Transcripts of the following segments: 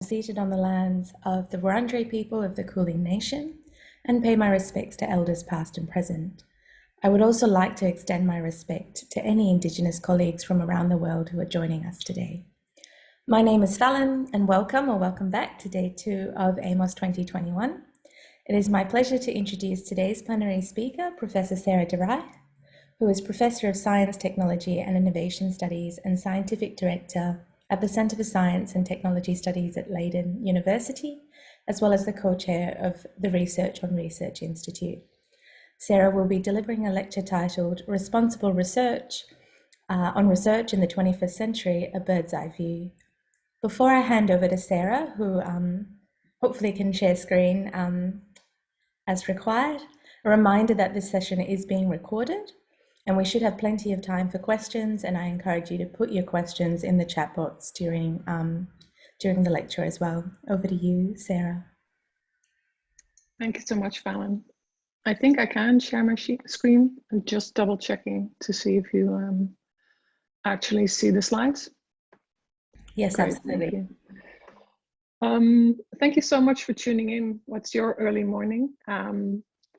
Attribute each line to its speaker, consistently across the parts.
Speaker 1: Seated on the lands of the Wurundjeri people of the Kulin Nation, and pay my respects to elders past and present. I would also like to extend my respect to any Indigenous colleagues from around the world who are joining us today. My name is Fallon, and welcome back to day 2 of aimos 2021. It is my pleasure to introduce today's plenary speaker, Professor Sarah de Rijcke, who is Professor of Science, Technology and Innovation Studies and Scientific Director at the Centre for Science and Technology Studies at Leiden University, as well as the co-chair of the Research on Research Institute. Sarah will be delivering a lecture titled Responsible Research on Research in the 21st Century, A Bird's Eye View. Before I hand over to Sarah, who hopefully can share screen as required, a reminder that this session is being recorded and we should have plenty of time for questions, and I encourage you to put your questions in the chat box during the lecture as well. Over to you, Sarah.
Speaker 2: Thank you so much, Fallon. I think I can share my screen. I'm just double checking to see if you actually see the slides.
Speaker 1: Yes,
Speaker 2: great,
Speaker 1: absolutely.
Speaker 2: Thank you. Thank you so much for tuning in. What's your early morning?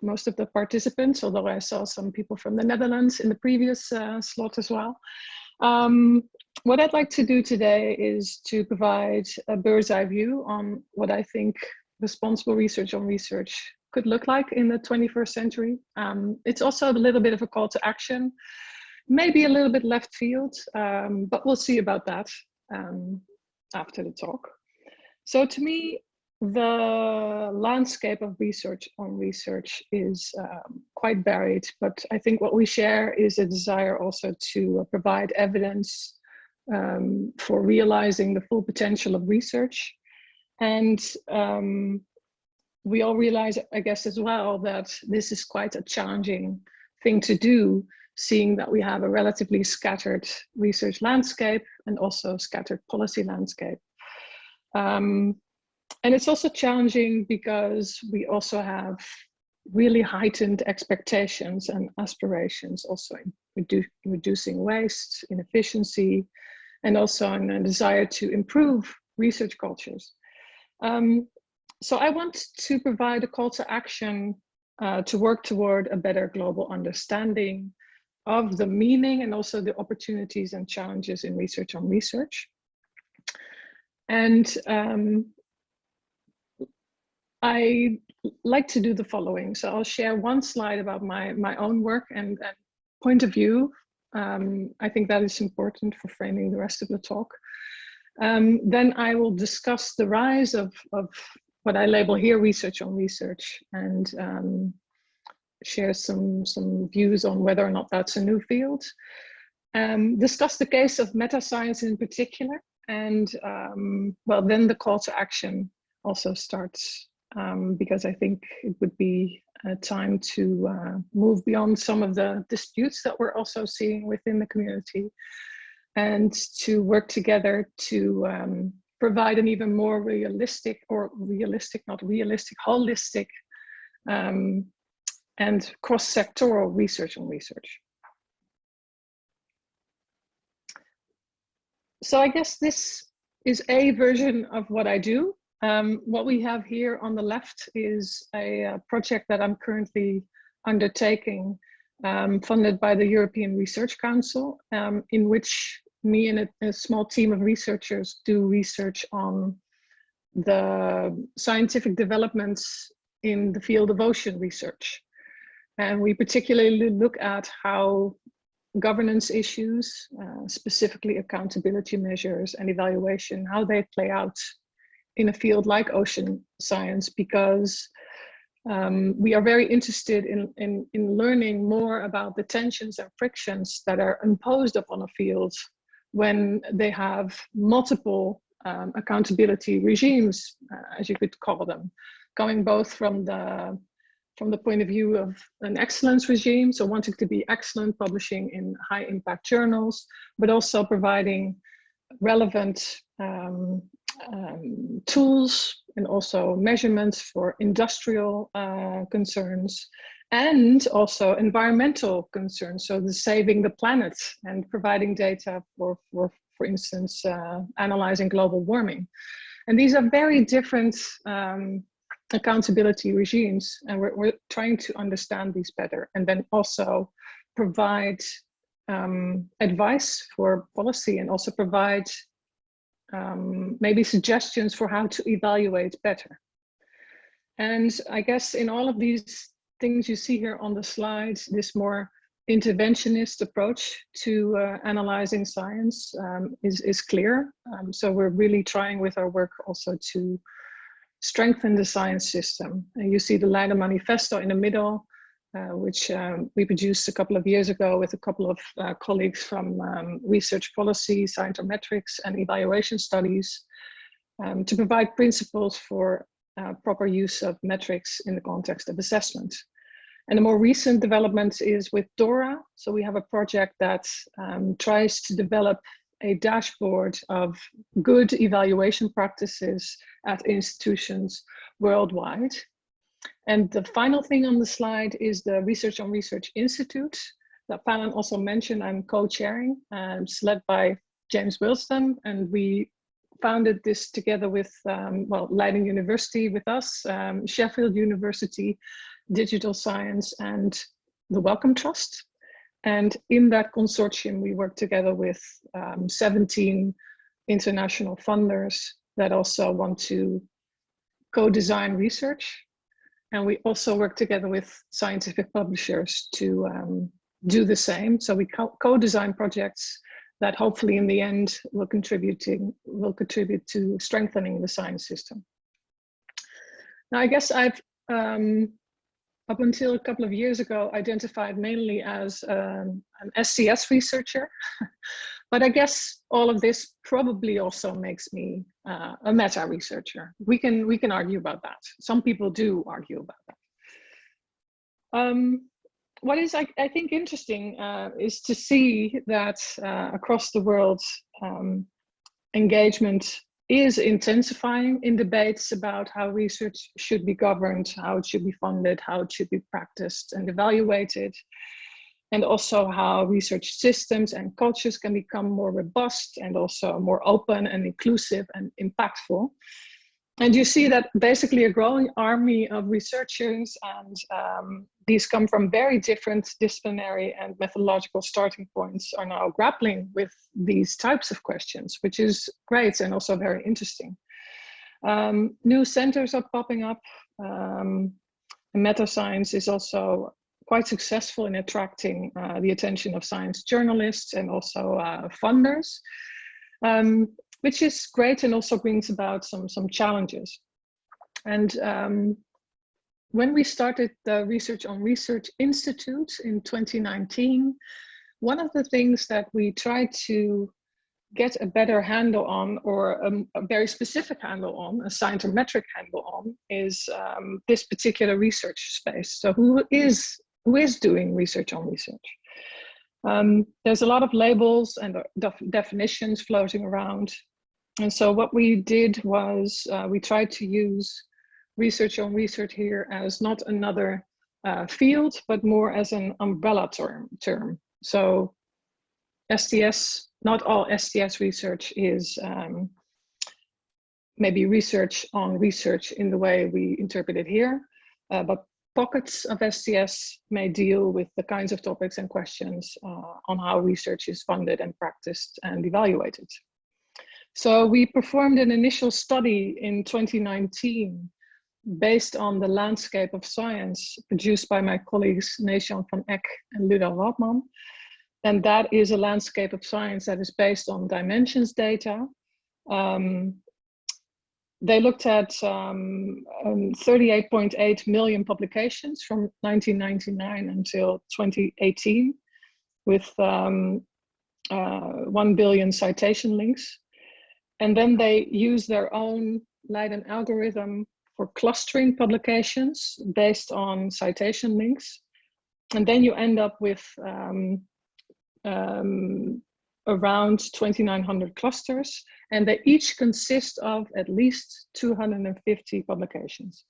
Speaker 2: Most of the participants, although I saw some people from the Netherlands in the previous slot as well. What I'd like to do today is to provide a bird's eye view on what I think responsible research on research could look like in the 21st century. It's also a little bit of a call to action, maybe a little bit left field, but we'll see about that after the talk. So to me, the landscape of research on research is quite varied, but I think what we share is a desire also to provide evidence for realizing the full potential of research. And we all realize, I guess, as well, that this is quite a challenging thing to do, seeing that we have a relatively scattered research landscape and also scattered policy landscape. And it's also challenging because we also have really heightened expectations and aspirations, also in reducing waste, inefficiency, and also in a desire to improve research cultures. So I want to provide a call to action to work toward a better global understanding of the meaning and also the opportunities and challenges in research on research. And I like to do the following. So I'll share one slide about my own work and point of view. I think that is important for framing the rest of the talk. Then I will discuss the rise of what I label here research on research, and share some views on whether or not that's a new field. Discuss the case of meta-science in particular, and well, then the call to action also starts. Because I think it would be a time to move beyond some of the disputes that we're also seeing within the community, and to work together to provide an even more holistic and cross-sectoral research on research. So I guess this is a version of what I do. What we have here on the left is a project that I'm currently undertaking, funded by the European Research Council, in which me and a small team of researchers do research on the scientific developments in the field of ocean research. And we particularly look at how governance issues, specifically accountability measures and evaluation, how they play out in a field like ocean science, because we are very interested in learning more about the tensions and frictions that are imposed upon a field when they have multiple accountability regimes, as you could call them, going both from the point of view of an excellence regime, so wanting to be excellent, publishing in high impact journals, but also providing relevant tools and also measurements for industrial concerns, and also environmental concerns, so the saving the planet and providing data for instance, analyzing global warming. And these are very different accountability regimes, and we're trying to understand these better, and then also provide advice for policy, and also provide maybe suggestions for how to evaluate better. And I guess in all of these things you see here on the slides, this more interventionist approach to analyzing science is clear. So we're really trying with our work also to strengthen the science system. And you see the Leiden Manifesto in the middle, which we produced a couple of years ago with a couple of colleagues from research policy, scientometrics, and evaluation studies, to provide principles for proper use of metrics in the context of assessment. And the more recent development is with DORA. So we have a project that tries to develop a dashboard of good evaluation practices at institutions worldwide. And the final thing on the slide is the Research on Research Institute that Fallon also mentioned. I'm co-chairing. It's led by James Wilson, and we founded this together with well, Leiden University with us, Sheffield University, Digital Science, and the Wellcome Trust. And in that consortium, we work together with 17 international funders that also want to co-design research. And we also work together with scientific publishers to do the same. So we co-design projects that hopefully in the end will contribute to strengthening the science system. Now, I guess I've, up until a couple of years ago, identified mainly as an SCS researcher. But I guess all of this probably also makes me a meta researcher. We can argue about that. Some people do argue about that. What is, I think, interesting is to see that across the world, engagement is intensifying in debates about how research should be governed, how it should be funded, how it should be practiced and evaluated, and also how research systems and cultures can become more robust and also more open and inclusive and impactful. And you see that basically a growing army of researchers, and these come from very different disciplinary and methodological starting points, are now grappling with these types of questions, which is great and also very interesting. New centers are popping up. And meta science is also quite successful in attracting the attention of science journalists and also funders. Which is great and also brings about some challenges. And when we started the Research on Research Institute in 2019, one of the things that we tried to get a better handle on, or a very specific handle on, a scientometric handle on, is this particular research space. So who is doing research on research? There's a lot of labels and definitions floating around. And so what we did was we tried to use research on research here as not another field, but more as an umbrella term. So STS, not all STS research is maybe research on research in the way we interpret it here, but pockets of STS may deal with the kinds of topics and questions on how research is funded and practiced and evaluated. So we performed an initial study in 2019 based on the landscape of science produced by my colleagues Neesjan van Eck and Luda Radman. And that is a landscape of science that is based on dimensions data. They looked at 38.8 million publications from 1999 until 2018 with 1 billion citation links. And then they use their own Leiden algorithm for clustering publications based on citation links. And then you end up with around 2,900 clusters, and they each consist of at least 250 publications.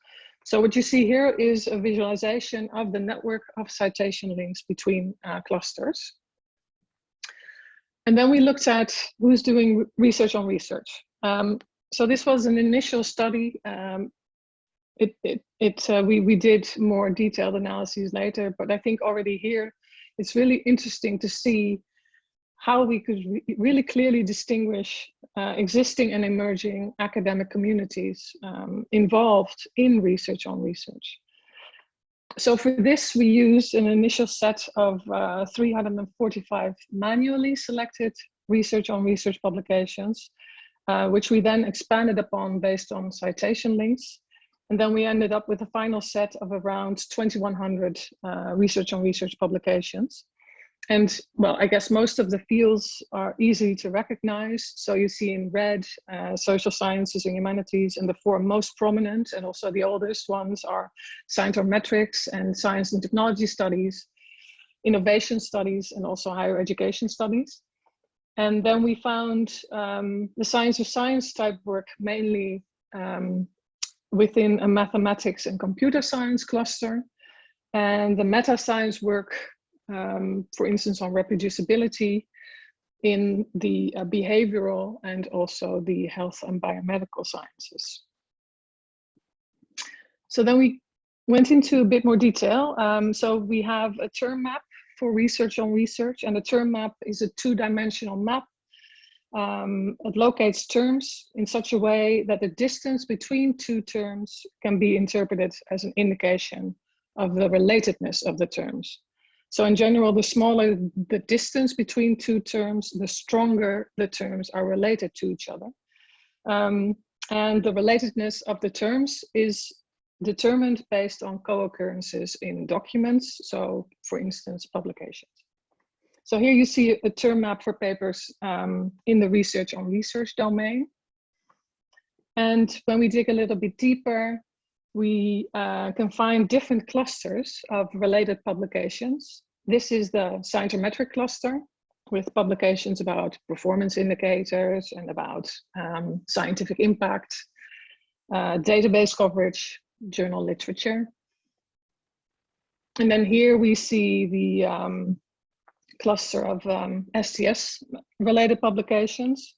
Speaker 2: So what you see here is a visualization of the network of citation links between clusters. And then we looked at who's doing research on research. So this was an initial study. We did more detailed analyses later, but I think already here it's really interesting to see how we could really clearly distinguish existing and emerging academic communities involved in research on research. So for this, we used an initial set of 345 manually selected research on research publications, which we then expanded upon based on citation links. And then we ended up with a final set of around 2,100 research on research publications. And well, I guess most of the fields are easy to recognize. So you see in red, social sciences and humanities, and the four most prominent and also the oldest ones are scientometrics and science and technology studies, innovation studies, and also higher education studies. And then we found the science of science type work mainly within a mathematics and computer science cluster, and the meta science work, for instance, on reproducibility in the behavioral and also the health and biomedical sciences. So then we went into a bit more detail. So we have a term map for research on research, and a term map is a two-dimensional map. It locates terms in such a way that the distance between two terms can be interpreted as an indication of the relatedness of the terms. So in general, the smaller the distance between two terms, the stronger the terms are related to each other. And the relatedness of the terms is determined based on co-occurrences in documents. So for instance, publications. So here you see a term map for papers in the research on research domain. And when we dig a little bit deeper, we can find different clusters of related publications. This is the scientometric cluster with publications about performance indicators and about scientific impact, database coverage, journal literature. And then here we see the cluster of STS related publications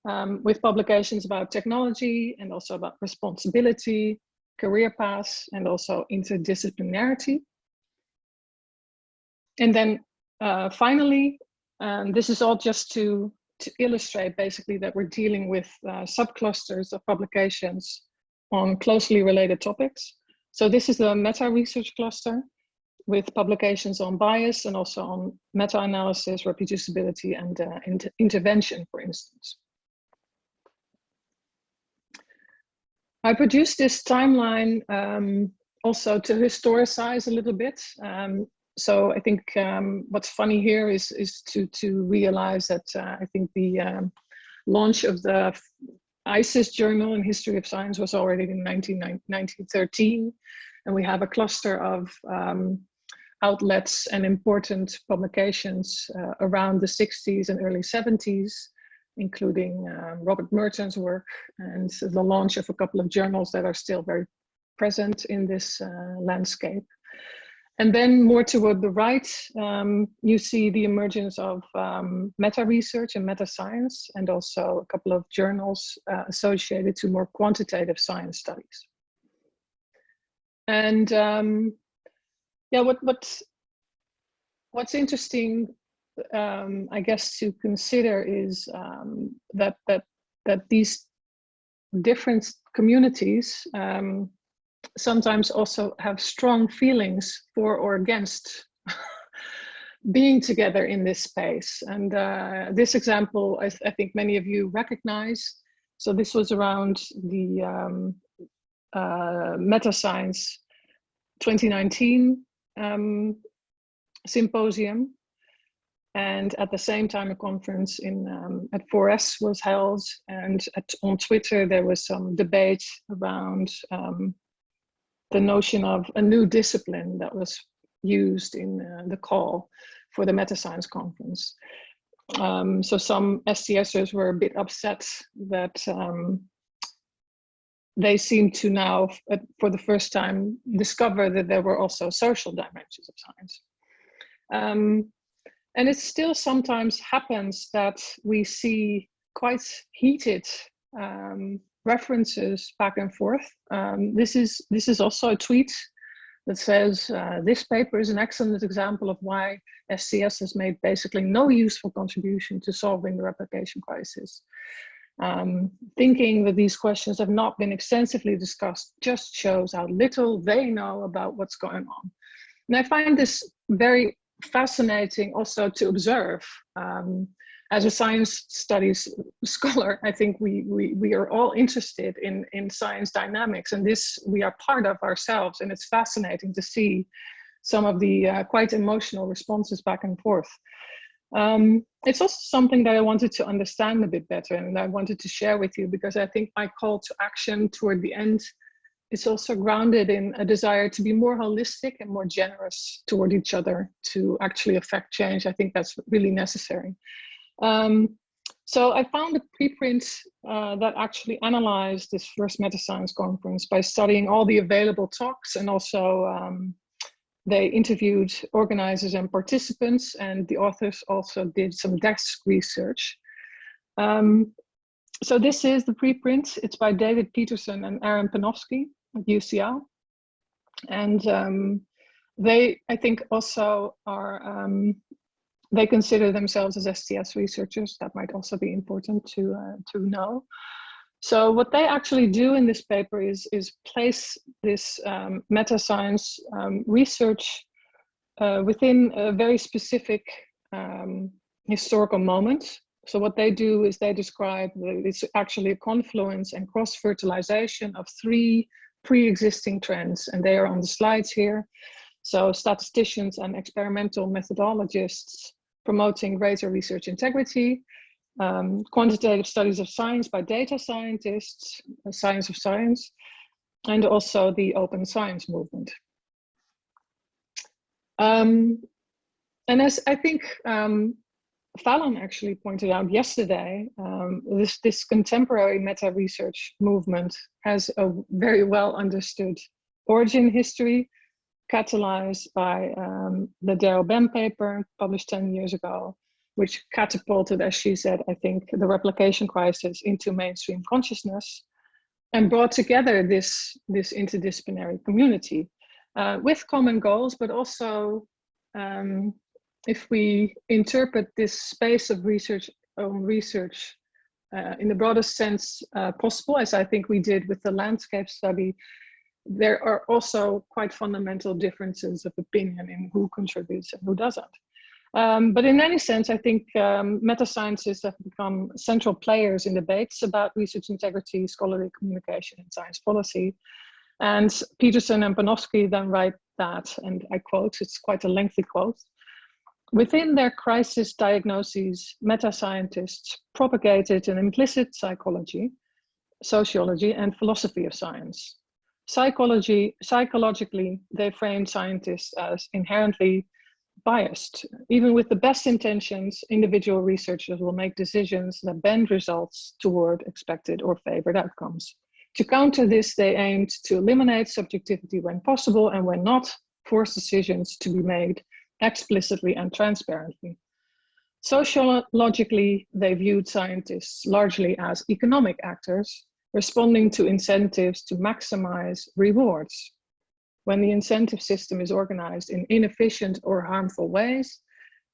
Speaker 2: with publications about technology and also about responsibility, career paths, and also interdisciplinarity. And then finally, this is all just to illustrate basically that we're dealing with subclusters of publications on closely related topics. So this is the meta-research cluster with publications on bias and also on meta-analysis, reproducibility, and intervention, for instance. I produced this timeline also to historicize a little bit. So I think what's funny here is to realize that I think the launch of the ISIS journal in History of Science was already in 1913. And we have a cluster of outlets and important publications around the 60s and early 70s, including Robert Merton's work and the launch of a couple of journals that are still very present in this landscape. And then more toward the right, you see the emergence of meta-research and meta-science, and also a couple of journals associated to more quantitative science studies. And yeah, what's interesting, I guess, to consider is that these different communities sometimes also have strong feelings for or against being together in this space. And this example, I think many of you recognize. So this was around the Meta-Science 2019 symposium. And at the same time, a conference at 4S was held. And on Twitter, there was some debate around the notion of a new discipline that was used in the call for the Meta-Science conference. So some STSers were a bit upset that they seem to now, for the first time, discover that there were also social dimensions of science. And it still sometimes happens that we see quite heated references back and forth. This is also a tweet that says, this paper is an excellent example of why SCS has made basically no useful contribution to solving the replication crisis. Thinking that these questions have not been extensively discussed just shows how little they know about what's going on. And I find this very fascinating also to observe. As a science studies scholar, I think we are all interested in science dynamics, and this we are part of ourselves, and it's fascinating to see some of the quite emotional responses back and forth. It's also something that I wanted to understand a bit better, and I wanted to share with you, because I think my call to action toward the end is also grounded in a desire to be more holistic and more generous toward each other to actually affect change. I think that's really necessary. So I found a preprint that actually analyzed this first meta-science conference by studying all the available talks, and also they interviewed organizers and participants, and the authors also did some desk research. So this is the preprint. It's by David Peterson and Aaron Panofsky at UCL. And they, I think, also are, they consider themselves as STS researchers. That might also be important to know. So what they actually do in this paper is place this meta-science research within a very specific historical moment. So what they do is they describe that it's actually a confluence and cross-fertilization of three pre-existing trends, and they are on the slides here. So statisticians and experimental methodologists promoting greater research integrity, quantitative studies of science by data scientists, science of science, and also the open science movement. And as I think Fallon actually pointed out yesterday, this contemporary meta-research movement has a very well understood origin history, catalyzed by the Darrell Bem paper published 10 years ago, which catapulted, as she said, I think, the replication crisis into mainstream consciousness and brought together this interdisciplinary community with common goals, but also if we interpret this space of research in the broadest sense possible, as I think we did with the landscape study, there are also quite fundamental differences of opinion in who contributes and who doesn't. But in any sense, I think meta-scientists have become central players in debates about research integrity, scholarly communication, and science policy. And Peterson and Panofsky then write that, and I quote, it's quite a lengthy quote: "Within their crisis diagnoses, meta-scientists propagated an implicit psychology, sociology, and philosophy of science. Psychologically, they framed scientists as inherently biased. Even with the best intentions, individual researchers will make decisions that bend results toward expected or favored outcomes. To counter this, they aimed to eliminate subjectivity when possible, and when not, force decisions to be made explicitly and transparently. Sociologically, they viewed scientists largely as economic actors, responding to incentives to maximize rewards. When the incentive system is organized in inefficient or harmful ways,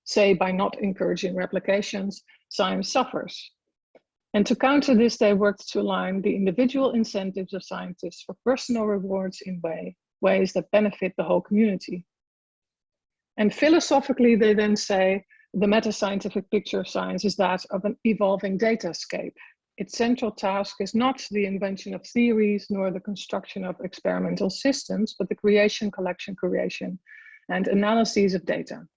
Speaker 2: say by not encouraging replications, science suffers. And to counter this, they worked to align the individual incentives of scientists for personal rewards in ways that benefit the whole community. And philosophically, they then say, the meta-scientific picture of science is that of an evolving datascape. Its central task is not the invention of theories, nor the construction of experimental systems, but the creation, collection, curation, and analyses of data.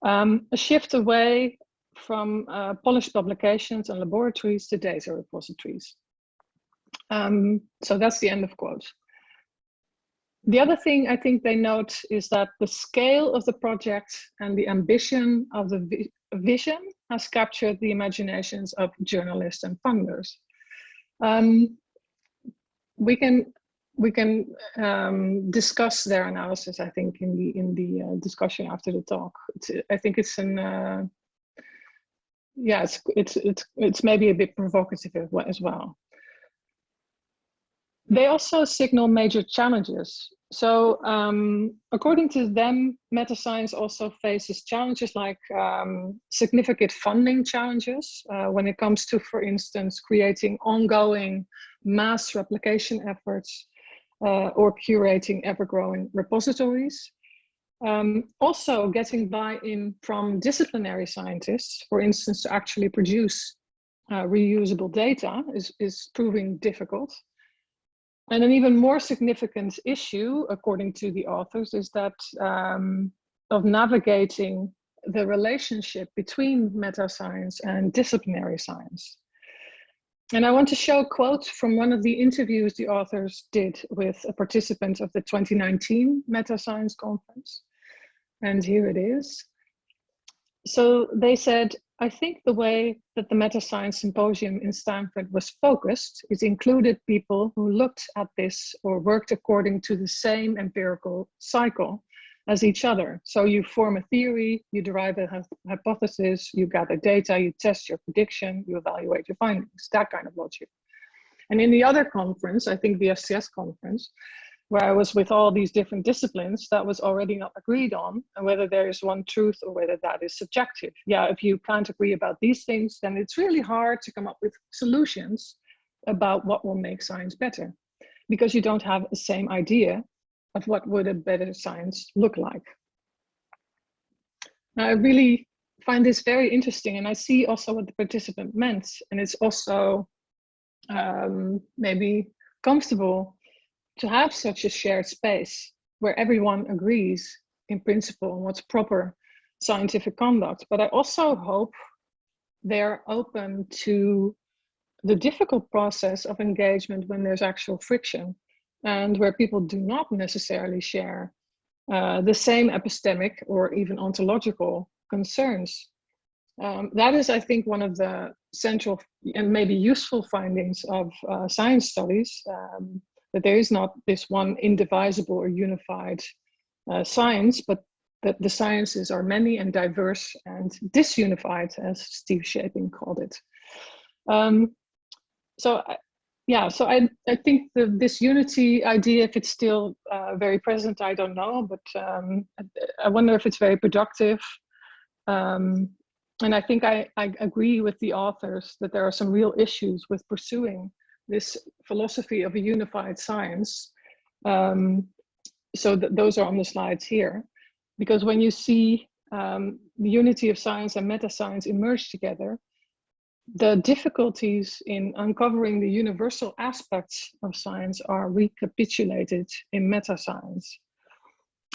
Speaker 2: A shift away from polished publications and laboratories to data repositories. So that's the end of quote. The other thing I think they note is that the scale of the project and the ambition of the vision has captured the imaginations of journalists and funders. We can discuss their analysis, I think, in the discussion after the talk. I think it's an yeah, it's maybe a bit provocative as well. They also signal major challenges. So according to them, meta-science also faces challenges like significant funding challenges when it comes to, for instance, creating ongoing mass replication efforts or curating ever-growing repositories. Also getting buy-in from disciplinary scientists, for instance, to actually produce reusable data is proving difficult. And an even more significant issue, according to the authors, is that of navigating the relationship between meta-science and disciplinary science. And I want to show a quote from one of the interviews the authors did with a participant of the 2019 Meta-Science Conference. And here it is. So they said, I think the way that the Meta-Science Symposium in Stanford was focused, it included people who looked at this or worked according to the same empirical cycle as each other. So you form a theory, you derive a hypothesis, you gather data, you test your prediction, you evaluate your findings, that kind of logic. And in the other conference, I think the FCS conference, where I was with all these different disciplines, that was already not agreed on, and whether there is one truth or whether that is subjective. Yeah, if you can't agree about these things, then it's really hard to come up with solutions about what will make science better, because you don't have the same idea of what would a better science look like. Now, I really find this very interesting, and I see also what the participant meant, and it's also maybe comfortable to have such a shared space where everyone agrees in principle on what's proper scientific conduct. But I also hope they're open to the difficult process of engagement when there's actual friction and where people do not necessarily share the same epistemic or even ontological concerns. That is, I think, one of the central and maybe useful findings of science studies, that there is not this one indivisible or unified science, but that the sciences are many and diverse and disunified, as Steve Shaping called it. So I think this unity idea, if it's still very present, I don't know, but I wonder if it's very productive. And I think I agree with the authors that there are some real issues with pursuing this philosophy of a unified science. So those are on the slides here, because when you see the unity of science and meta-science emerge together, the difficulties in uncovering the universal aspects of science are recapitulated in meta-science.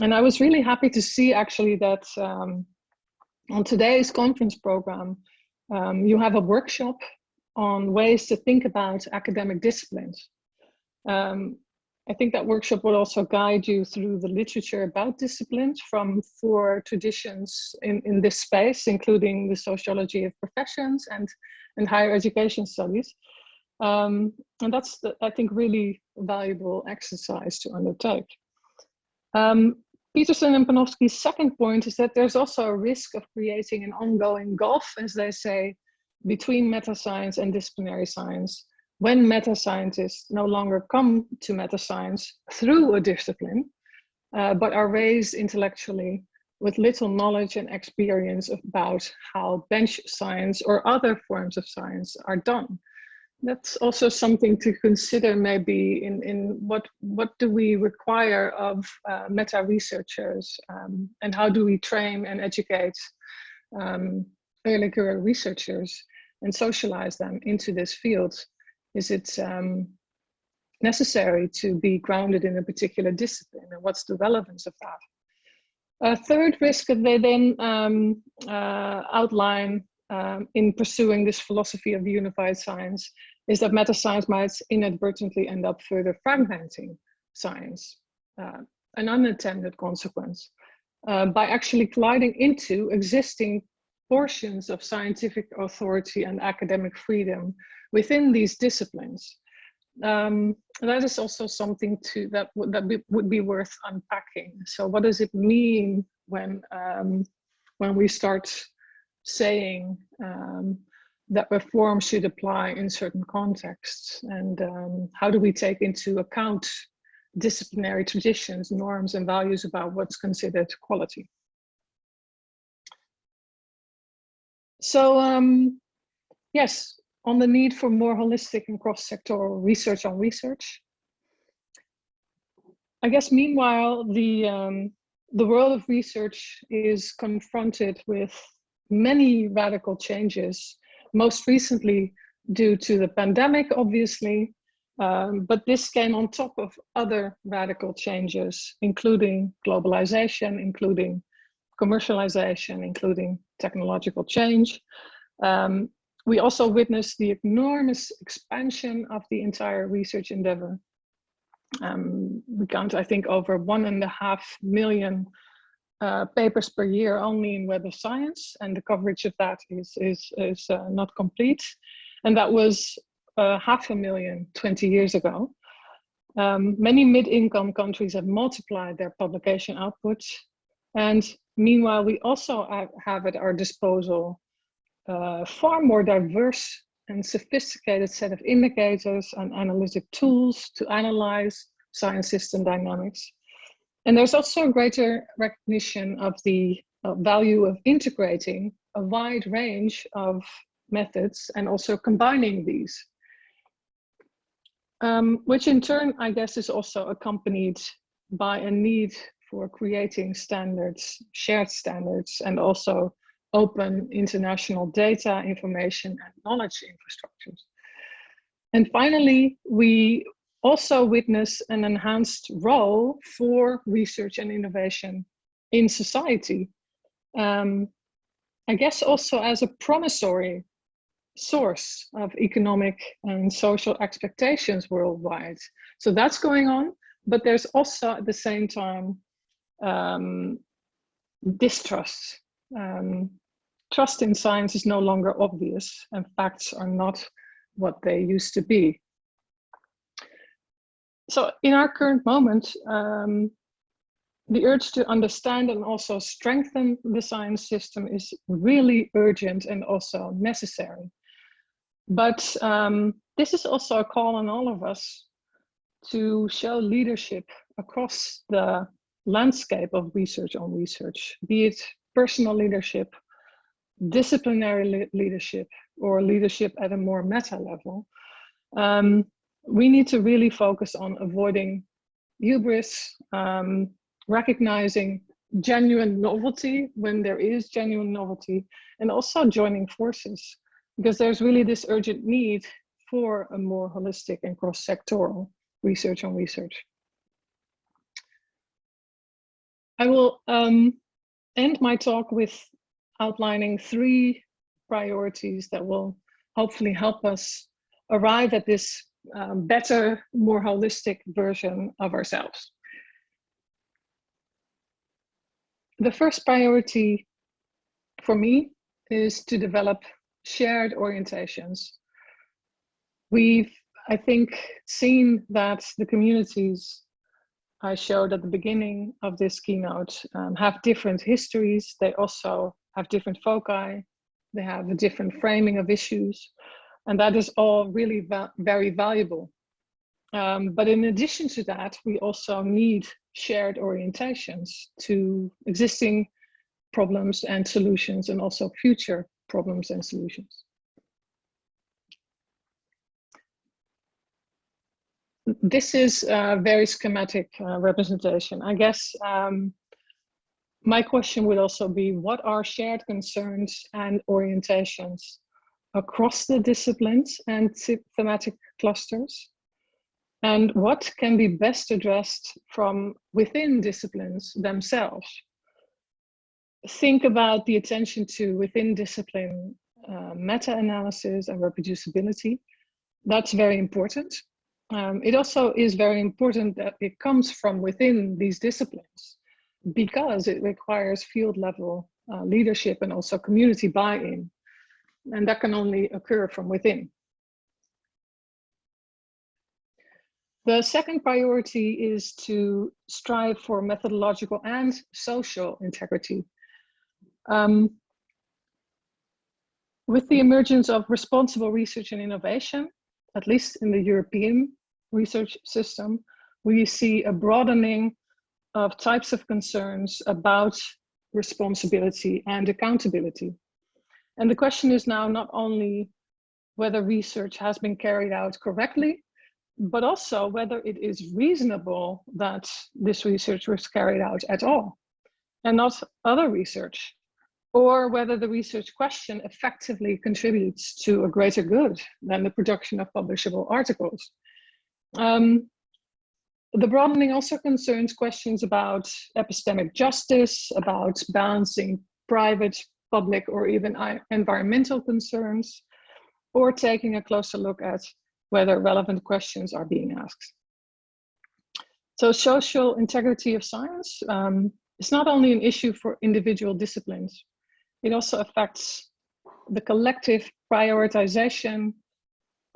Speaker 2: And I was really happy to see actually that on today's conference program, you have a workshop on ways to think about academic disciplines. I think that workshop will also guide you through the literature about disciplines from 4 traditions in this space, including the sociology of professions and higher education studies. And that's, I think, really valuable exercise to undertake. Peterson and Panofsky's second point is that there's also a risk of creating an ongoing gulf, as they say, between meta-science and disciplinary science, when meta-scientists no longer come to meta-science through a discipline, but are raised intellectually with little knowledge and experience about how bench science or other forms of science are done. That's also something to consider maybe in what do we require of meta-researchers, and how do we train and educate early career researchers and socialize them into this field? Is it necessary to be grounded in a particular discipline, and what's the relevance of that? A third risk that they then outline in pursuing this philosophy of unified science is that meta-science might inadvertently end up further fragmenting science, an unintended consequence, by actually colliding into existing portions of scientific authority and academic freedom within these disciplines. That is also something that would be worth unpacking. So what does it mean when we start saying that reform should apply in certain contexts, and how do we take into account disciplinary traditions, norms, and values about what's considered quality. So yes, on the need for more holistic and cross-sectoral research on research. I guess meanwhile, the world of research is confronted with many radical changes, most recently due to the pandemic, obviously, but this came on top of other radical changes, including globalization, including commercialization, including technological change. We also witnessed the enormous expansion of the entire research endeavor. We count, I think, over 1.5 million papers per year only in Web of Science, and the coverage of that is not complete. And that was 500,000 20 years ago. Many mid-income countries have multiplied their publication output. And meanwhile, we also have at our disposal far more diverse and sophisticated set of indicators and analytic tools to analyze science system dynamics. And there's also a greater recognition of the value of integrating a wide range of methods and also combining these, which in turn, I guess, is also accompanied by a need for creating standards, shared standards, and also open international data, information, and knowledge infrastructures. And finally, we also witness an enhanced role for research and innovation in society. I guess also as a promissory source of economic and social expectations worldwide. So that's going on, but there's also at the same time distrust. Trust in science is no longer obvious, and facts are not what they used to be. So in our current moment, the urge to understand and also strengthen the science system is really urgent and also necessary. But this is also a call on all of us to show leadership across the landscape of research on research, be it personal leadership, disciplinary leadership, or leadership at a more meta level. We need to really focus on avoiding hubris, recognizing genuine novelty when there is genuine novelty, and also joining forces, because there's really this urgent need for a more holistic and cross-sectoral research on research. I will end my talk with outlining 3 priorities that will hopefully help us arrive at this better, more holistic version of ourselves. The first priority for me is to develop shared orientations. We've, I think, seen that the communities I showed at the beginning of this keynote have different histories. They also have different foci. They have a different framing of issues. And that is all really very valuable. But in addition to that, we also need shared orientations to existing problems and solutions, and also future problems and solutions. This is a very schematic representation. I guess my question would also be, what are shared concerns and orientations across the disciplines and thematic clusters? And what can be best addressed from within disciplines themselves? Think about the attention to within discipline meta-analysis and reproducibility. That's very important. It also is very important that it comes from within these disciplines, because it requires field level leadership and also community buy-in. And that can only occur from within. The second priority is to strive for methodological and social integrity. With the emergence of responsible research and innovation, at least in the European research system, we see a broadening of types of concerns about responsibility and accountability. And the question is now not only whether research has been carried out correctly, but also whether it is reasonable that this research was carried out at all, and not other research, or whether the research question effectively contributes to a greater good than the production of publishable articles. The broadening also concerns questions about epistemic justice, about balancing private, public, or even environmental concerns, or taking a closer look at whether relevant questions are being asked. So social integrity of science is not only an issue for individual disciplines, it also affects the collective prioritization,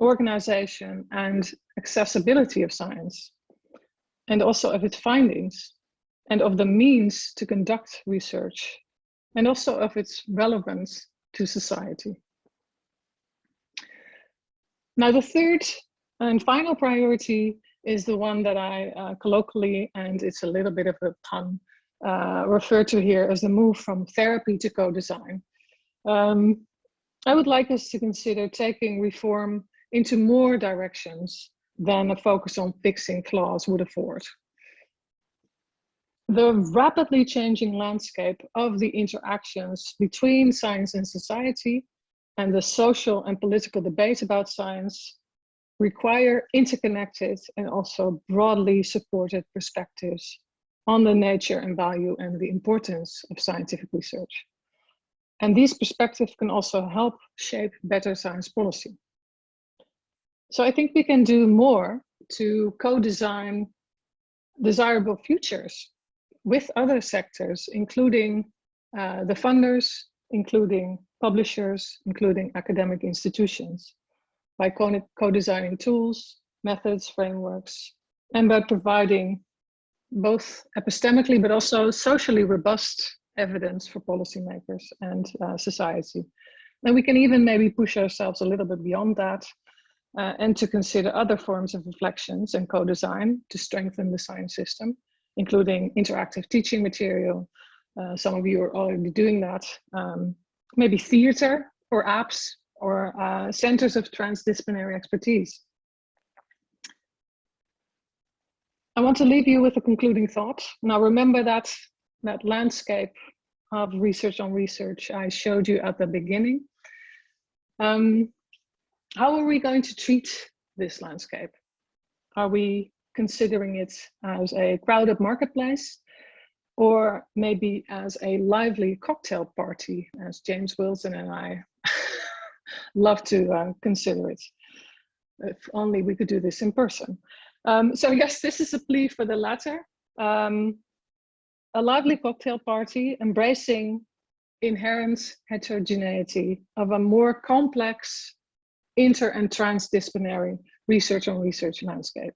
Speaker 2: organization, and accessibility of science, and also of its findings, and of the means to conduct research, and also of its relevance to society. Now, the third and final priority is the one that I colloquially, and it's a little bit of a pun, refer to here as the move from therapy to co-design. I would like us to consider taking reform into more directions than a focus on fixing flaws would afford. The rapidly changing landscape of the interactions between science and society and the social and political debate about science require interconnected and also broadly supported perspectives on the nature and value and the importance of scientific research. And these perspectives can also help shape better science policy. So I think we can do more to co-design desirable futures with other sectors, including the funders, including publishers, including academic institutions, by co-designing tools, methods, frameworks, and by providing both epistemically but also socially robust evidence for policymakers and society. And we can even maybe push ourselves a little bit beyond that and to consider other forms of reflections and co-design to strengthen the science system, including interactive teaching material. Some of you are already doing that. Maybe theater or apps or centers of transdisciplinary expertise. I want to leave you with a concluding thought. Now remember that landscape of research on research I showed you at the beginning. How are we going to treat this landscape? Are we considering it as a crowded marketplace, or maybe as a lively cocktail party, as James Wilson and I love to consider it? If only we could do this in person. So yes, this is a plea for the latter. A lively cocktail party embracing inherent heterogeneity of a more complex inter and transdisciplinary research on research landscape.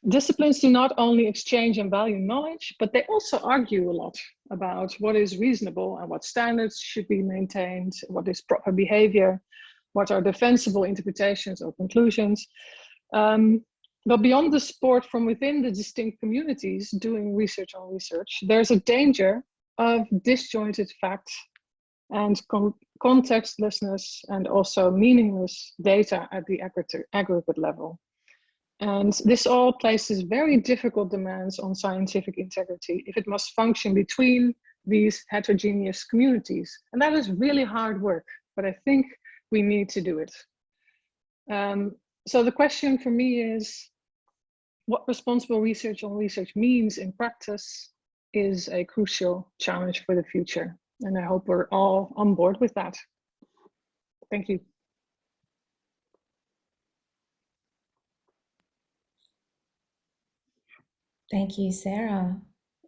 Speaker 2: Disciplines do not only exchange and value knowledge, but they also argue a lot about what is reasonable and what standards should be maintained, what is proper behavior, what are defensible interpretations or conclusions. But beyond the sport from within the distinct communities doing research on research, there's a danger of disjointed facts and contextlessness and also meaningless data at the aggregate level. And this all places very difficult demands on scientific integrity if it must function between these heterogeneous communities. And that is really hard work, but I think we need to do it. So the question for me is, what responsible research on research means in practice is a crucial challenge for the future. And I hope we're all on board with that. Thank you.
Speaker 1: Thank you, Sarah.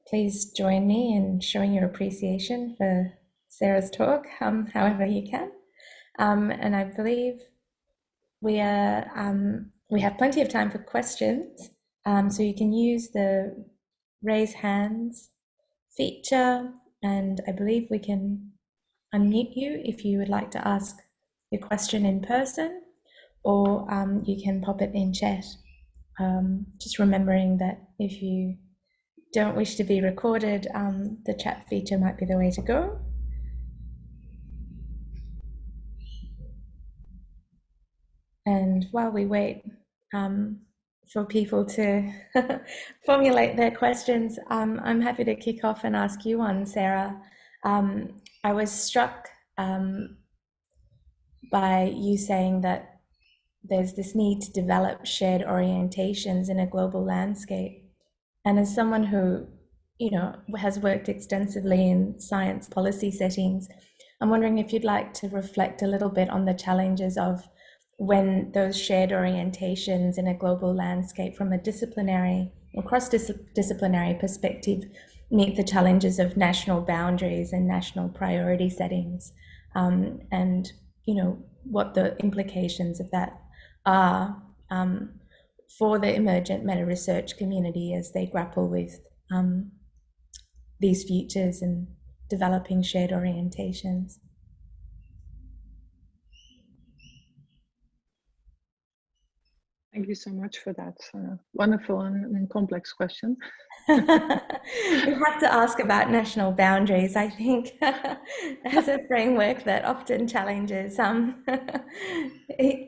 Speaker 1: Please join me in showing your appreciation for Sarah's talk, however you can. And I believe we have plenty of time for questions. So you can use the raise hands feature, and I believe we can unmute you if you would like to ask your question in person, or you can pop it in chat. Just remembering that if you don't wish to be recorded, the chat feature might be the way to go. And while we wait for people to formulate their questions, I'm happy to kick off and ask you one, Sarah. I was struck by you saying that there's this need to develop shared orientations in a global landscape. And as someone who, has worked extensively in science policy settings, I'm wondering if you'd like to reflect a little bit on the challenges of when those shared orientations in a global landscape from a disciplinary or cross-disciplinary perspective meet the challenges of national boundaries and national priority settings, and what the implications of that are for the emergent meta-research community as they grapple with these futures and developing shared orientations.
Speaker 2: Thank you so much for that wonderful and complex question.
Speaker 1: You have to ask about national boundaries, I think, as a framework that often challenges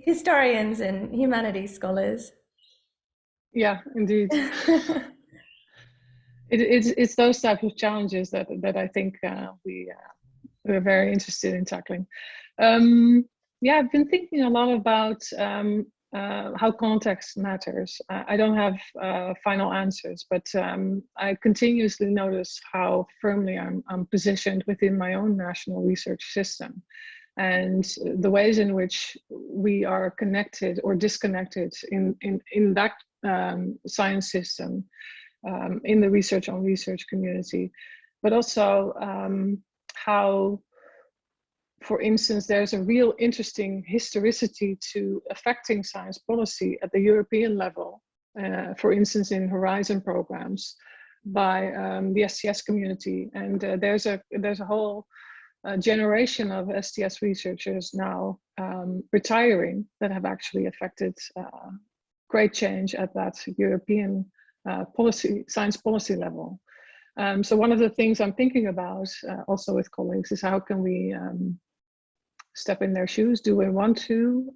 Speaker 1: historians and humanities scholars.
Speaker 2: Yeah, indeed. It's those types of challenges that I think we're very interested in tackling. Yeah, I've been thinking a lot about how context matters. I don't have final answers, but I continuously notice how firmly I'm positioned within my own national research system, and the ways in which we are connected or disconnected in that science system, in the research on research community, but also how, for instance, there's a real interesting historicity to affecting science policy at the European level, for instance, in Horizon programs by the STS community. And there's a whole generation of STS researchers now retiring that have actually affected great change at that European science policy level. So one of the things I'm thinking about also with colleagues is how can we step in their shoes? Do we want to?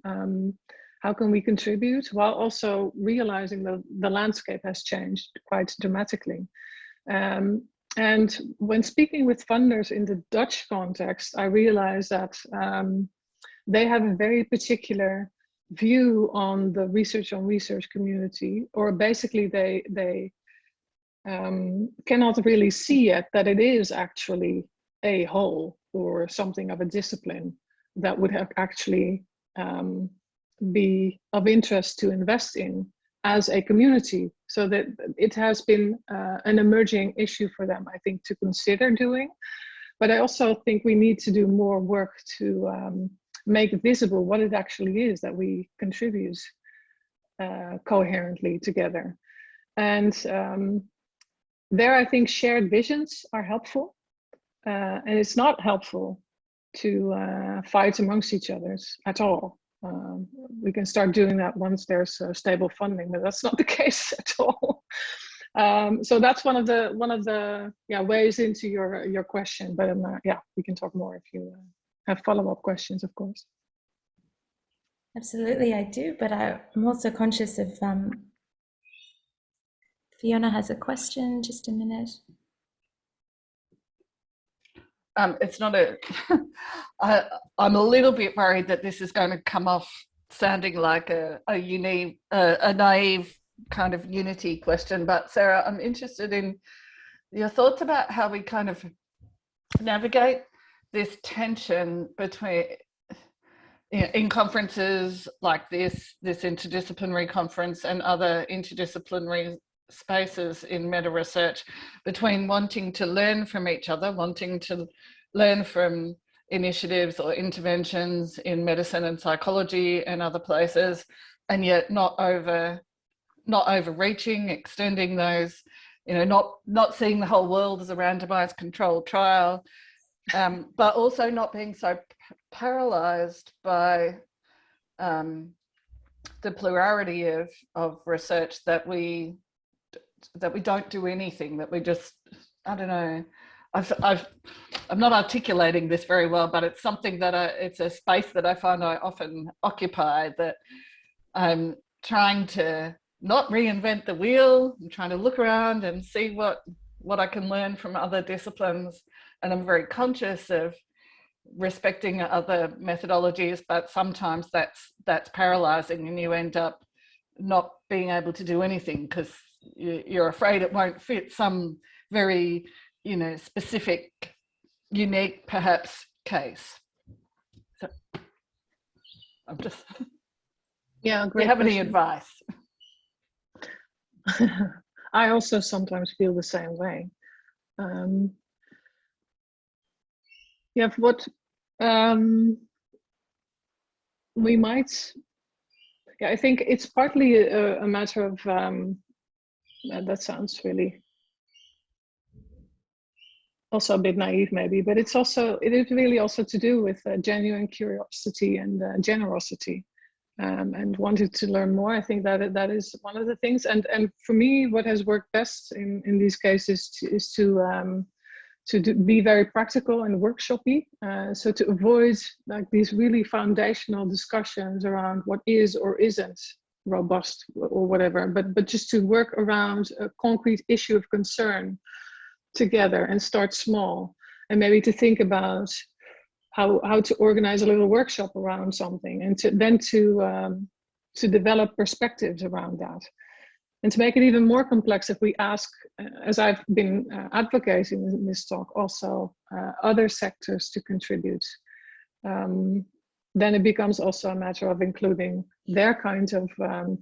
Speaker 2: How can we contribute while also realizing that the landscape has changed quite dramatically? And when speaking with funders in the Dutch context, I realized that they have a very particular view on the research on research community, or basically they cannot really see yet that it is actually a whole or something of a discipline that would have actually be of interest to invest in as a community. So that it has been an emerging issue for them, I think, to consider doing. But I also think we need to do more work to make visible what it actually is that we contribute coherently together. And there, I think shared visions are helpful. And it's not helpful to fight amongst each other at all. We can start doing that once there's stable funding, but that's not the case at all. So that's one of the ways into your question. But yeah, we can talk more if you have follow-up questions, of course.
Speaker 1: Absolutely, I do. But I'm also conscious of Fiona has a question. Just a minute.
Speaker 3: It's not a, I'm a little bit worried that this is going to come off sounding like a naive kind of unity question. But Sarah, I'm interested in your thoughts about how we kind of navigate this tension between, in conferences like this interdisciplinary conference and other interdisciplinary spaces in meta research, between wanting to learn from each other, wanting to learn from initiatives or interventions in medicine and psychology and other places, and yet not overreaching, extending those, not seeing the whole world as a randomized controlled trial, but also not being so paralyzed by the plurality of research that we don't do anything, that we just, I don't know, I'm not articulating this very well, but it's something that it's a space that I find I often occupy, that I'm trying to not reinvent the wheel. I'm trying to look around and see what I can learn from other disciplines. And I'm very conscious of respecting other methodologies, but sometimes that's paralyzing, and you end up not being able to do anything because you're afraid it won't fit some very, specific, unique, perhaps, case. So I'm just,
Speaker 2: yeah, great.
Speaker 3: Do you have
Speaker 2: question.
Speaker 3: any advice?
Speaker 2: I also sometimes feel the same way. What we might, I think it's partly a matter of, that sounds really also a bit naive maybe, but it is really also to do with genuine curiosity and generosity, and wanted to learn more. I think that is one of the things, and for me what has worked best in these cases is to be very practical and workshopy, so to avoid like these really foundational discussions around what is or isn't robust or whatever, but just to work around a concrete issue of concern together and start small, and maybe to think about how to organize a little workshop around something, and to develop perspectives around that. And to make it even more complex, if we ask, as I've been advocating in this talk, also other sectors to contribute, then it becomes also a matter of including their kinds of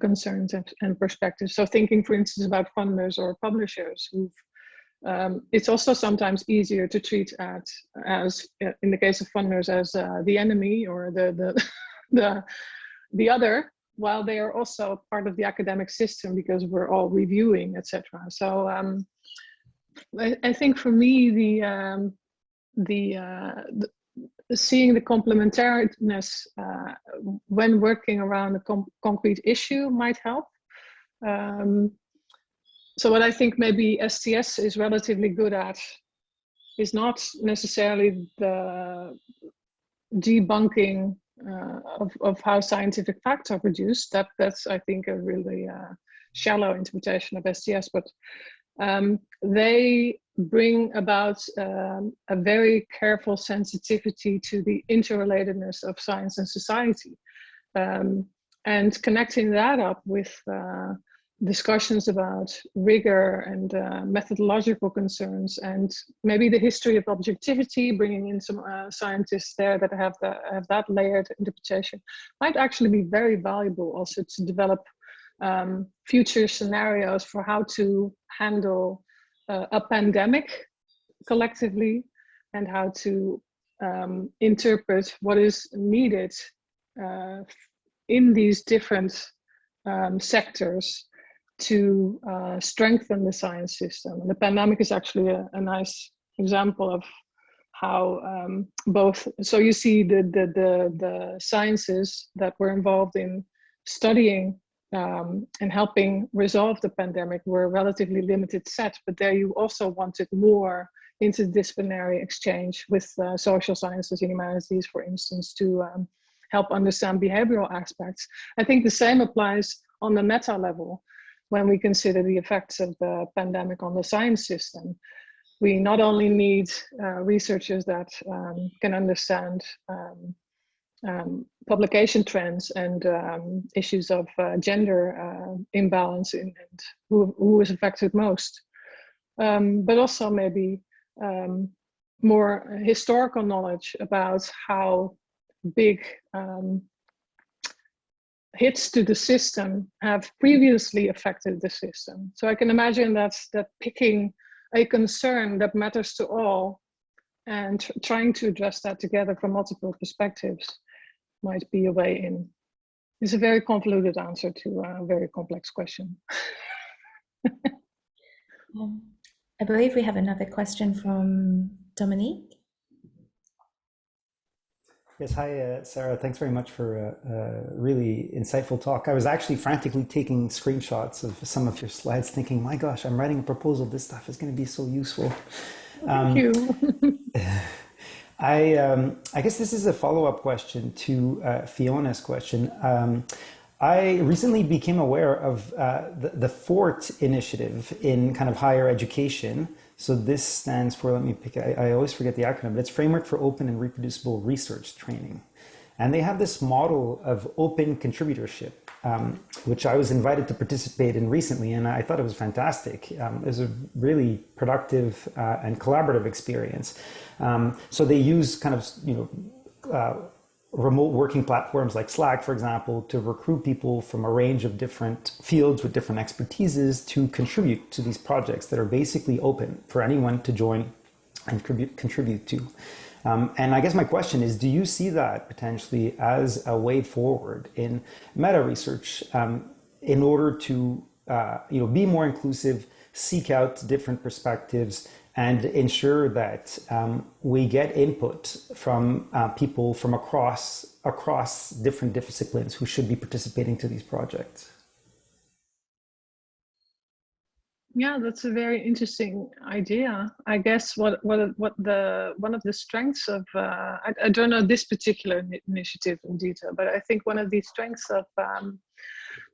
Speaker 2: concerns and perspectives. So thinking, for instance, about funders or publishers who've it's also sometimes easier to treat as in the case of funders, as the enemy or the other, while they are also part of the academic system because we're all reviewing, etc. So I think for me the seeing the complementariness when working around a concrete issue might help. So what I think maybe STS is relatively good at is not necessarily the debunking of how scientific facts are produced. That's I think a really shallow interpretation of STS, but they bring about a very careful sensitivity to the interrelatedness of science and society, and connecting that up with discussions about rigor and methodological concerns, and maybe the history of objectivity, bringing in some scientists there that have that layered interpretation, might actually be very valuable also to develop future scenarios for how to handle a pandemic collectively, and how to interpret what is needed in these different sectors to strengthen the science system. And the pandemic is actually a nice example of how both, so you see the sciences that were involved in studying and helping resolve the pandemic were a relatively limited set, but there you also wanted more interdisciplinary exchange with social sciences and humanities, for instance, to help understand behavioral aspects. I think the same applies on the meta level. When we consider the effects of the pandemic on the science system, we not only need researchers that can understand publication trends and issues of gender imbalance and who is affected most, but also maybe more historical knowledge about how big hits to the system have previously affected the system. So I can imagine that picking a concern that matters to all and trying to address that together from multiple perspectives might be a way in. It's a very convoluted answer to a very complex question.
Speaker 1: I believe we have another question from Dominique.
Speaker 4: Yes, hi, Sarah. Thanks very much for a really insightful talk. I was actually frantically taking screenshots of some of your slides, thinking, my gosh, I'm writing a proposal. This stuff is going to be so useful.
Speaker 2: Thank you.
Speaker 4: I guess this is a follow-up question to Fiona's question. I recently became aware of the FORT initiative in kind of higher education. So this stands for, let me pick, I always forget the acronym, but it's Framework for Open and Reproducible Research Training. And they have this model of open contributorship, which I was invited to participate in recently, and I thought it was fantastic. It was a really productive and collaborative experience. So they use kind of, remote working platforms like Slack, for example, to recruit people from a range of different fields with different expertises to contribute to these projects that are basically open for anyone to join and contribute to. And I guess my question is, do you see that potentially as a way forward in meta research in order to be more inclusive, seek out different perspectives, and ensure that we get input from people from across different disciplines who should be participating to these projects?
Speaker 2: Yeah, that's a very interesting idea. I guess what the one of the strengths of I don't know this particular initiative in detail, but I think one of the strengths of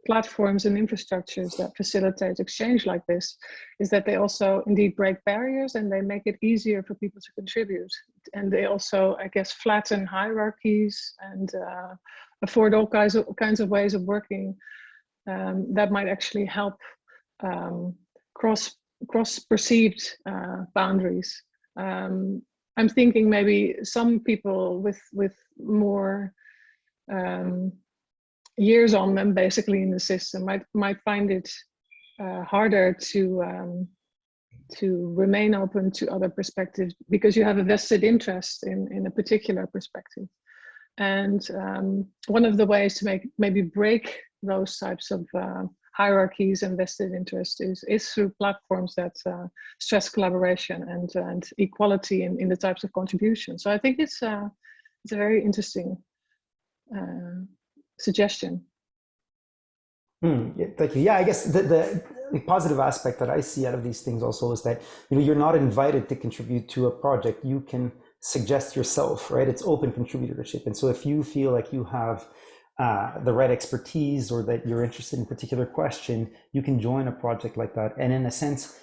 Speaker 2: platforms and infrastructures that facilitate exchange like this is that they also indeed break barriers and they make it easier for people to contribute. And they also, I guess, flatten hierarchies and afford all kinds of ways of working that might actually help cross perceived boundaries. I'm thinking maybe some people with more years on them basically in the system might find it harder to remain open to other perspectives because you have a vested interest in a particular perspective. And one of the ways to maybe break those types of hierarchies and vested interest is through platforms that stress collaboration and equality in the types of contributions. So I think it's a very interesting suggestion.
Speaker 4: Yeah, thank you. Yeah, I guess the positive aspect that I see out of these things also is that you're not invited to contribute to a project. You can suggest yourself, right? It's open contributorship, and so if you feel like you have the right expertise or that you're interested in a particular question, you can join a project like that. And in a sense,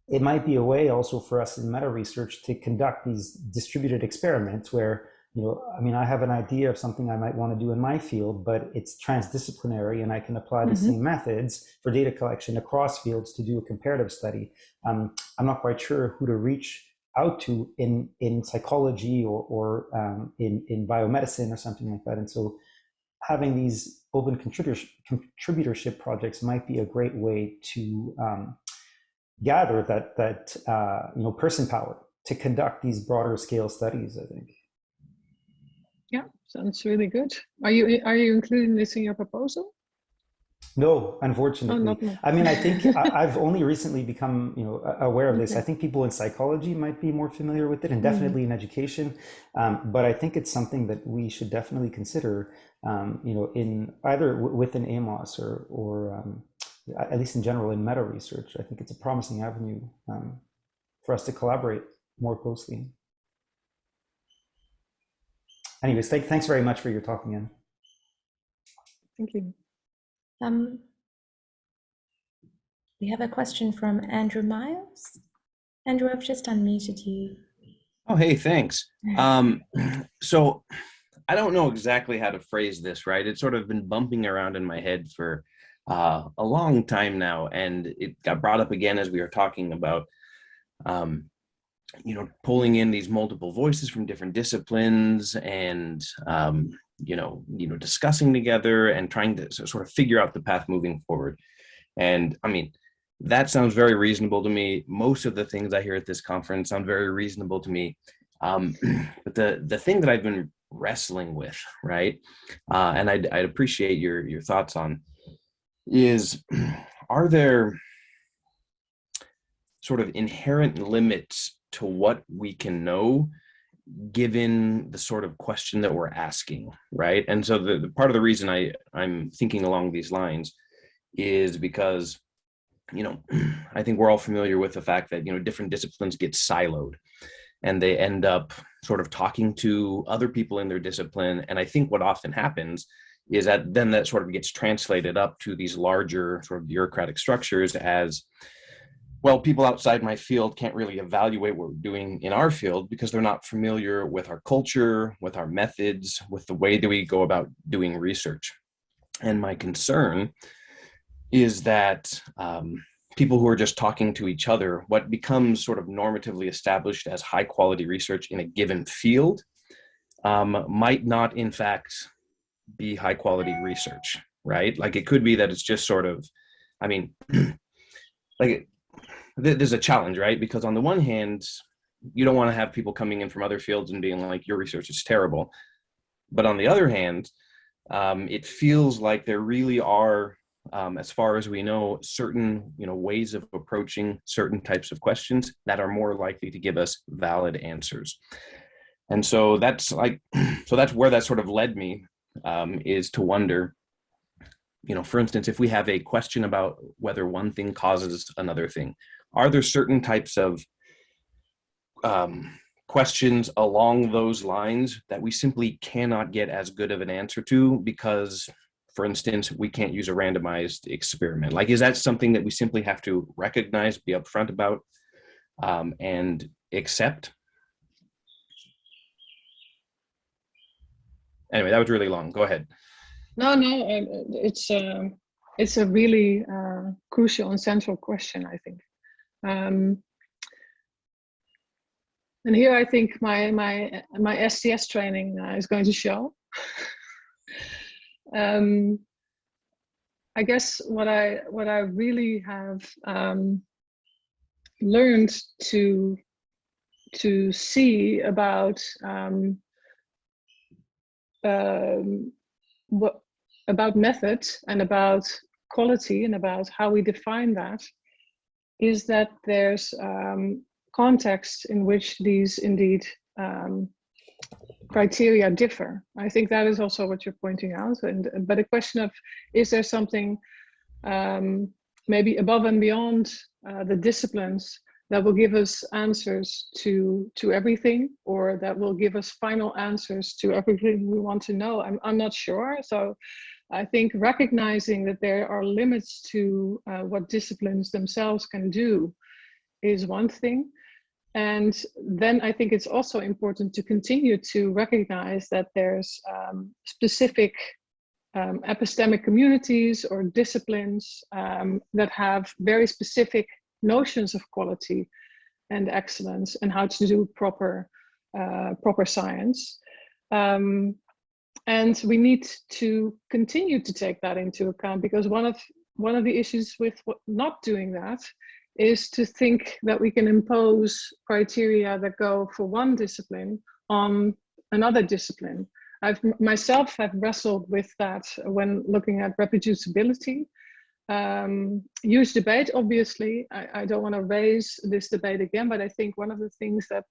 Speaker 4: it might be a way also for us in meta research to conduct these distributed experiments where I have an idea of something I might want to do in my field, but it's transdisciplinary and I can apply the same methods for data collection across fields to do a comparative study. I'm not quite sure who to reach out to in psychology or in biomedicine or something like that. And so having these open contributorship projects might be a great way to gather that person power to conduct these broader scale studies, I think.
Speaker 2: Yeah, sounds really good. Are you including this in your proposal?
Speaker 4: No, unfortunately.
Speaker 2: Oh,
Speaker 4: I mean, I think I've only recently become, aware of this. I think people in psychology might be more familiar with it, and definitely in education. But I think it's something that we should definitely consider, in either within AMOS or at least in general in meta research. I think it's a promising avenue for us to collaborate more closely. Anyways, thanks very much for your talk again.
Speaker 2: Thank you.
Speaker 1: We have a question from Andrew Miles. Andrew, I've just unmuted you.
Speaker 5: Oh, hey, thanks. So I don't know exactly how to phrase this, right? It's sort of been bumping around in my head for a long time now, and it got brought up again as we were talking about pulling in these multiple voices from different disciplines and, discussing together and trying to sort of figure out the path moving forward. And I mean, that sounds very reasonable to me. Most of the things I hear at this conference sound very reasonable to me. But the thing that I've been wrestling with, right, and I'd appreciate your thoughts on, is are there sort of inherent limits to what we can know given the sort of question that we're asking, right? And so the part of the reason I'm thinking along these lines is because, I think we're all familiar with the fact that, different disciplines get siloed and they end up sort of talking to other people in their discipline. And I think what often happens is that then that sort of gets translated up to these larger sort of bureaucratic structures as, well, people outside my field can't really evaluate what we're doing in our field because they're not familiar with our culture, with our methods, with the way that we go about doing research. And my concern is that people who are just talking to each other, what becomes sort of normatively established as high quality research in a given field might not in fact be high quality research, right? Like it could be that it's just sort of, like there's a challenge, right? Because on the one hand, you don't want to have people coming in from other fields and being like, your research is terrible. But on the other hand, it feels like there really are, as far as we know, certain ways of approaching certain types of questions that are more likely to give us valid answers. And so that's where that sort of led me, is to wonder, for instance, if we have a question about whether one thing causes another thing, are there certain types of questions along those lines that we simply cannot get as good of an answer to because, for instance, we can't use a randomized experiment? Like, is that something that we simply have to recognize, be upfront about, and accept? Anyway, that was really long. Go ahead.
Speaker 2: No, it's a really crucial and central question, I think. And here I think my STS training is going to show. I guess what I really have learned to see about about method and about quality and about how we define that is that there's context in which these indeed criteria differ. I think that is also what you're pointing out. But a question of, is there something maybe above and beyond the disciplines that will give us answers to everything, or that will give us final answers to everything we want to know? I'm not sure. So I think recognizing that there are limits to what disciplines themselves can do is one thing. And then I think it's also important to continue to recognize that there's specific epistemic communities or disciplines that have very specific notions of quality and excellence and how to do proper science. And we need to continue to take that into account, because one of the issues with not doing that is to think that we can impose criteria that go for one discipline on another discipline. Myself have wrestled with that when looking at reproducibility. Huge debate, obviously. I don't want to raise this debate again, but I think one of the things that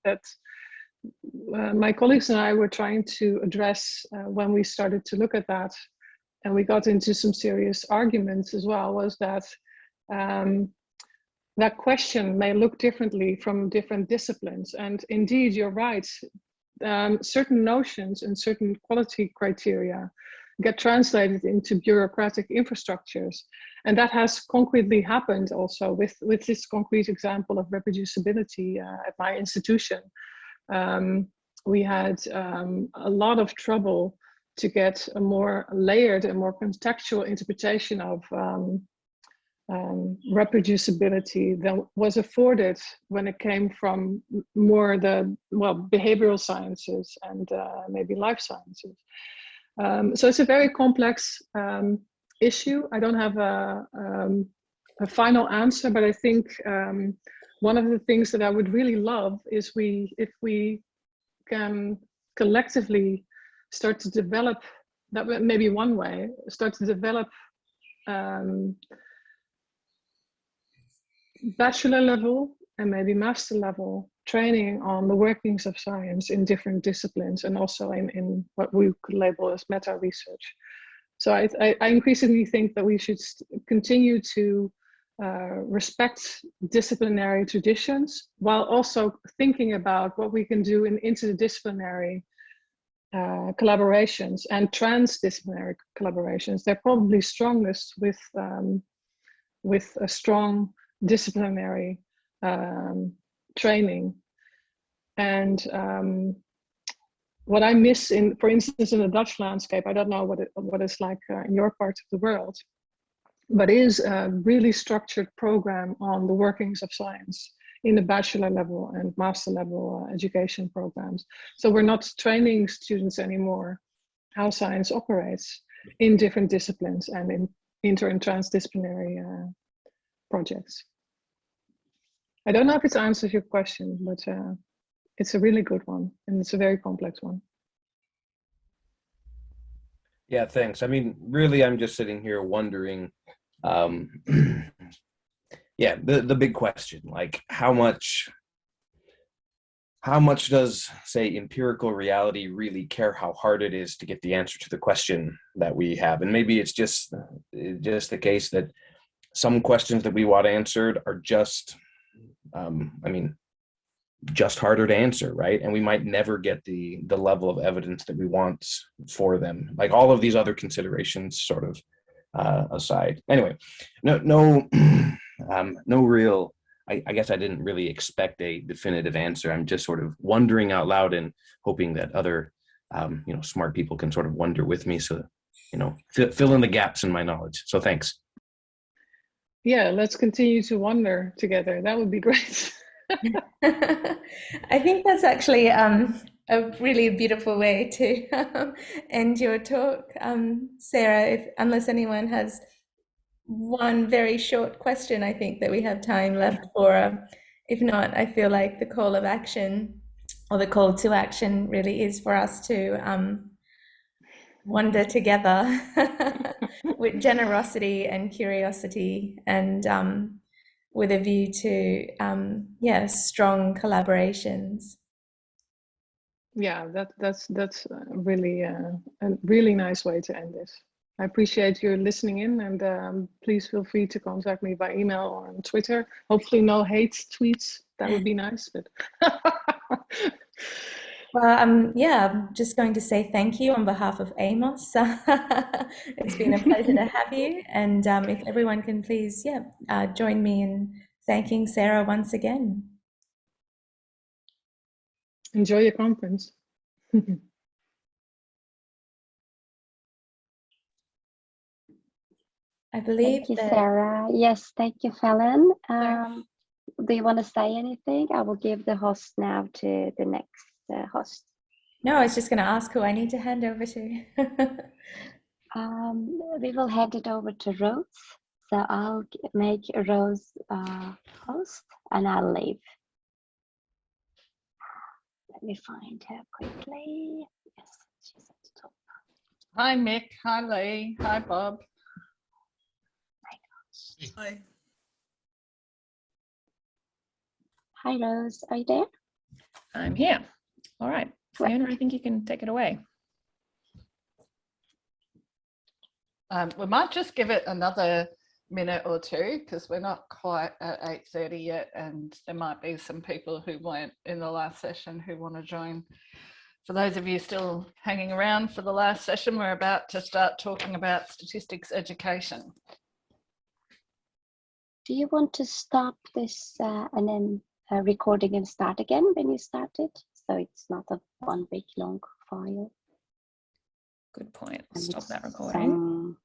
Speaker 2: my colleagues and I were trying to address when we started to look at that, and we got into some serious arguments as well, was that that question may look differently from different disciplines. And indeed, you're right. Certain notions and certain quality criteria get translated into bureaucratic infrastructures. And that has concretely happened also with this concrete example of reproducibility at my institution. We had a lot of trouble to get a more layered and more contextual interpretation of reproducibility than was afforded when it came from more the behavioral sciences and maybe life sciences. So it's a very complex issue. I don't have a final answer, but I think one of the things that I would really love is if we can collectively start to develop, that maybe one way, start to develop bachelor level and maybe master level training on the workings of science in different disciplines, and also in what we could label as meta research. So I increasingly think that we should continue to respect disciplinary traditions while also thinking about what we can do in interdisciplinary collaborations and transdisciplinary collaborations. They're probably strongest with a strong disciplinary training. And what I miss in, for instance, in the Dutch landscape, I don't know what it's like in your part of the world, but is a really structured program on the workings of science in the bachelor level and master level education programs. So we're not training students anymore how science operates in different disciplines and in inter and transdisciplinary projects. I don't know if it answers your question, but it's a really good one, and it's a very complex one.
Speaker 5: Yeah, thanks. I mean, really, I'm just sitting here wondering, yeah, the big question, like how much does, say, empirical reality really care how hard it is to get the answer to the question that we have? And maybe it's just the case that some questions that we want answered are just, just harder to answer, right? And we might never get the level of evidence that we want for them. Like all of these other considerations sort of aside. Anyway, no real, I guess I didn't really expect a definitive answer. I'm just sort of wondering out loud and hoping that other, smart people can sort of wonder with me. So, fill in the gaps in my knowledge. So thanks.
Speaker 2: Yeah, let's continue to wonder together. That would be great.
Speaker 1: I think that's actually a really beautiful way to end your talk, Sarah. Unless anyone has one very short question, I think that we have time left for. If not, I feel like the call of action, or the call to action, really is for us to wander together with generosity and curiosity, and with a view to strong collaborations.
Speaker 2: Yeah, that's really a really nice way to end this. I appreciate you listening in, and please feel free to contact me by email or on Twitter. Hopefully no hate tweets, that would be nice, but
Speaker 1: well, I'm just going to say thank you on behalf of Amos. It's been a pleasure to have you, and if everyone can please join me in thanking Sarah once again.
Speaker 2: Enjoy your conference.
Speaker 1: I believe
Speaker 6: Thank you, Sarah. Yes, thank you, Fallon. Do you want to say anything? I will give the host now to the next host.
Speaker 1: No, I was just going to ask who I need to hand over to.
Speaker 6: We will hand it over to Rose. So I'll make Rose host, and I'll leave. Let me find her quickly. Yes, she's at the top.
Speaker 3: Hi, Mick. Hi, Lee. Hi, Bob.
Speaker 7: Hi.
Speaker 6: Hi, Rose. Are you there?
Speaker 7: I'm here. All right. Fiona, I think you can take it away.
Speaker 3: We might just give it another minute or two because we're not quite at 8:30 yet, and there might be some people who weren't in the last session who want to join. For those of you still hanging around for the last session, we're about to start talking about statistics education.
Speaker 6: Do you want to stop this and then recording and start again when you start it? So it's not a one big long file.
Speaker 7: Good point. I'll stop that recording.